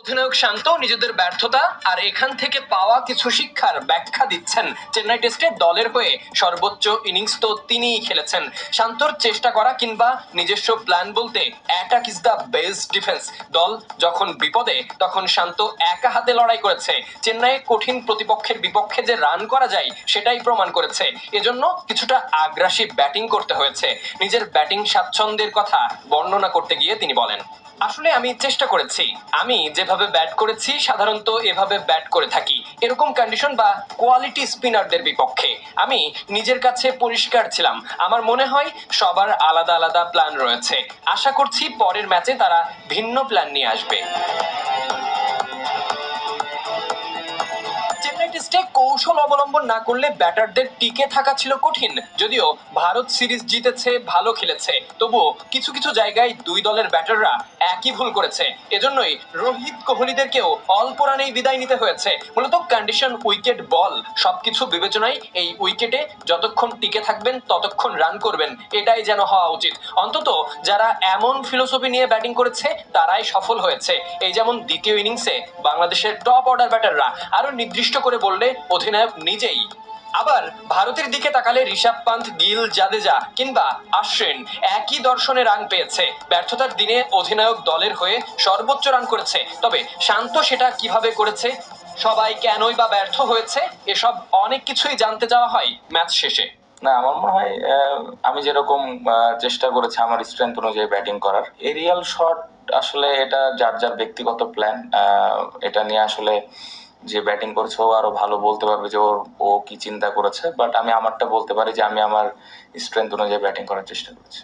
অধিনায়ক শান্ত নিজেদের ব্যর্থতা আর এখান থেকে পাওয়া কিছু শিক্ষার ব্যাখ্যা দিচ্ছেন। চেন্নাই টেস্টে দলের হয়ে সর্বোচ্চ ইনিংস তো তিনিই খেলেছেন। শান্তর চেষ্টা করা কিংবা নিজস্ব প্ল্যান বলতে attack is the best defence. দল যখন বিপদে তখন শান্ত একা হাতে লড়াই করেছে। চেন্নাইয়ে কঠিন প্রতিপক্ষের বিপক্ষে যে রান করা যায় সেটাই প্রমাণ করেছে। এজন্য কিছুটা আগ্রাসী ব্যাটিং করতে হয়েছে। নিজের ব্যাটিং স্বাচ্ছন্দ্যের কথা বর্ণনা করতে গিয়ে তিনি বলেন, আসলে আমি চেষ্টা করেছি, আমি যেভাবে ব্যাট করেছি সাধারণত এভাবে ব্যাট করে থাকি এরকম কন্ডিশন বা কোয়ালিটি স্পিনারদের বিপক্ষে। আমি নিজের কাছে পরিষ্কার ছিলাম। আমার মনে হয় সবার আলাদা আলাদা প্ল্যান রয়েছে। আশা করছি পরের ম্যাচে তারা ভিন্ন প্ল্যান নিয়ে আসবে। চেন্নাই টেস্টে কৌশল অবলম্বন না করলে ব্যাটারদের টিকে থাকা ছিল কঠিন। যদিও ভারত সিরিজ জিতেছে, ভালো খেলেছে, তবুও কিছু কিছু জায়গায় দুই দলের ব্যাটাররা একই ভুল করেছে। এজন্যই রোহিত কোহলিদেরকেও অল্প রানেই বিদায় নিতে হয়েছে। মূলত কন্ডিশন, উইকেট, বল সবকিছু বিবেচনায় এই উইকেটে যতক্ষণ টিকে থাকবেন ততক্ষণ রান করবেন, এটাই যেন হওয়া উচিত। অন্তত যারা এমন ফিলোসফি নিয়ে ব্যাটিং করেছে তারাই সফল হয়েছে। এই যেমন দ্বিতীয় ইনিংসে বাংলাদেশের টপ অর্ডার ব্যাটাররা, আরো নির্দিষ্ট করে বললে অধিনায়ক নিজেই। আবার ভারতের দিকে তাকালে ঋষভ পান্থ, গিল, জাদেজা কিংবা আশ্বিন একই দর্শনে রান পেয়েছে। ব্যর্থতার দিনে অধিনায়ক দলের হয়ে সর্বোচ্চ রান করেছে। তবে শান্ত সেটা কিভাবে করেছে, সবাই কেনই বা ব্যর্থ হয়েছে, এসব অনেক কিছুই জানতে চাওয়া হয় ম্যাচ শেষে। না, আমার মনে হয় আমি যেরকম চেষ্টা করেছি আমার স্ট্রেংথ অনুযায়ী ব্যাটিং করার, এরিয়াল শট আসলে এটা যার যার ব্যক্তিগত প্ল্যান। এটা নিয়ে আসলে যে ব্যাটিং করেছে ও আরো ভালো বলতে পারবে যে ও কি চিন্তা করেছে, বাট আমি আমারটা বলতে পারি যে আমি আমার স্ট্রেংথ অনুযায়ী ব্যাটিং করার চেষ্টা করেছি।